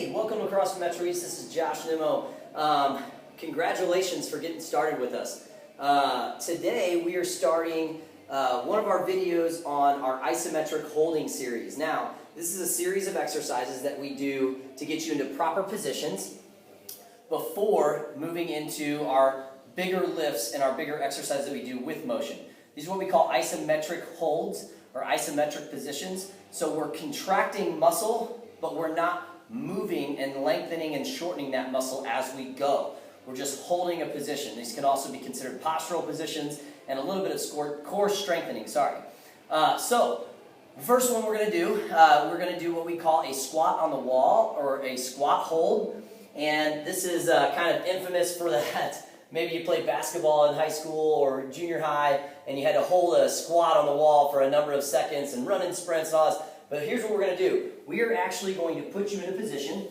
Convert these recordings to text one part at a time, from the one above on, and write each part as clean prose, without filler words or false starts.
Hey, welcome to CrossFit Metro East. This is Josh Nimmo. Congratulations for getting started with us. Today we are starting one of our videos on our isometric holding series. Now, this is a series of exercises that we do to get you into proper positions before moving into our bigger lifts and our bigger exercises that we do with motion. These are what we call isometric holds or isometric positions. So we're contracting muscle, but we're not moving and lengthening and shortening that muscle as we go. We're just holding a position. These can also be considered postural positions and a little bit of core strengthening, So, the first one we're going to do what we call a squat on the wall or a squat hold. And this is kind of infamous for that. Maybe you played basketball in high school or junior high and you had to hold a squat on the wall for a number of seconds and run in sprints and all this. But here's what we're going to do. We are actually going to put you in a position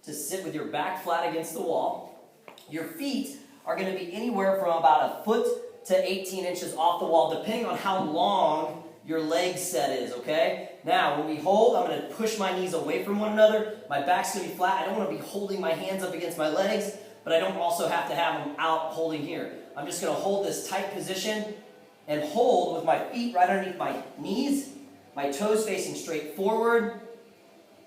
to sit with your back flat against the wall. Your feet are going to be anywhere from about a foot to 18 inches off the wall, depending on how long your leg set is, okay? Now, when we hold, I'm going to push my knees away from one another. My back's going to be flat. I don't want to be holding my hands up against my legs, but I don't also have to have them out holding here. I'm just going to hold this tight position and hold with my feet right underneath my knees, my toes facing straight forward,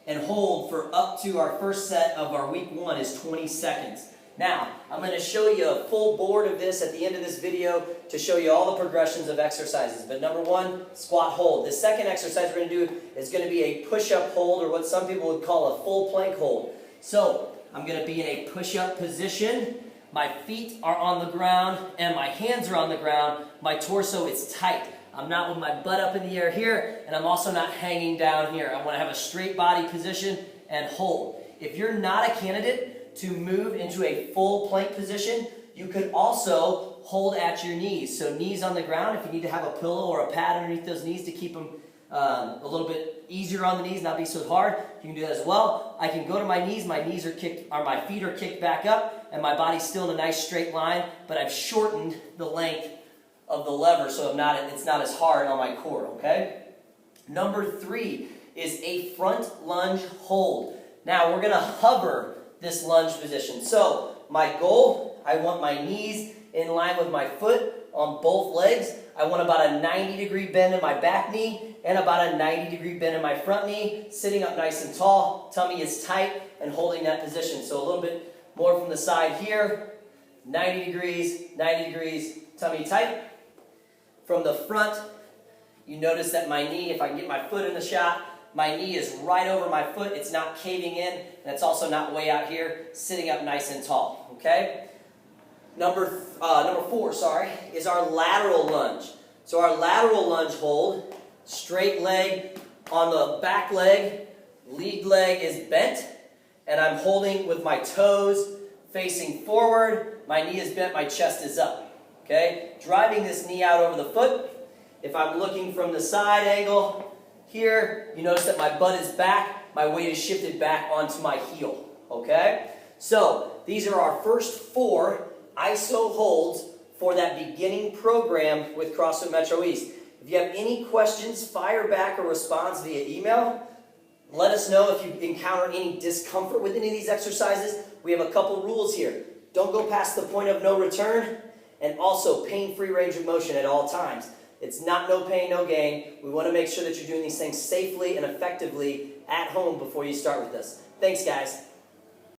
and hold for up to our first set of our week 1 is 20 seconds. Now, I'm going to show you a full board of this at the end of this video to show you all the progressions of exercises. But number 1, squat hold. The second exercise we're going to do is going to be a push-up hold, or what some people would call a full plank hold. So, I'm going to be in a push-up position. My feet are on the ground and my hands are on the ground. My torso is tight. I'm not with my butt up in the air here, and I'm also not hanging down here. I want to have a straight body position and hold. If you're not a candidate to move into a full plank position, you could also hold at your knees. So knees on the ground. If you need to have a pillow or a pad underneath those knees to keep them a little bit easier on the knees, not be so hard, you can do that as well. I can go to my knees are kicked, or my feet are kicked back up, and my body's still in a nice straight line, but I've shortened the length of the lever so it's not as hard on my core, okay? Number 3 is a front lunge hold. Now we're going to hover this lunge position. So my goal, I want my knees in line with my foot on both legs. I want about a 90-degree bend in my back knee and about a 90-degree bend in my front knee, sitting up nice and tall. Tummy is tight and holding that position. So a little bit more from the side here. 90 degrees, tummy tight. From the front, you notice that my knee, if I can get my foot in the shot, my knee is right over my foot. It's not caving in, and it's also not way out here, sitting up nice and tall, okay? Number 4, is our lateral lunge. So our lateral lunge hold, straight leg on the back leg, lead leg is bent, and I'm holding with my toes facing forward. My knee is bent, my chest is up. Okay, driving this knee out over the foot. If I'm looking from the side angle here, you notice that my butt is back, my weight is shifted back onto my heel. Okay, so these are our first 4 ISO holds for that beginning program with CrossFit Metro East. If you have any questions, fire back a response via email. Let us know if you encounter any discomfort with any of these exercises. We have a couple rules here. Don't go past the point of no return. And also pain-free range of motion at all times. It's not no pain, no gain. We want to make sure that you're doing these things safely and effectively at home before you start with this. Thanks, guys.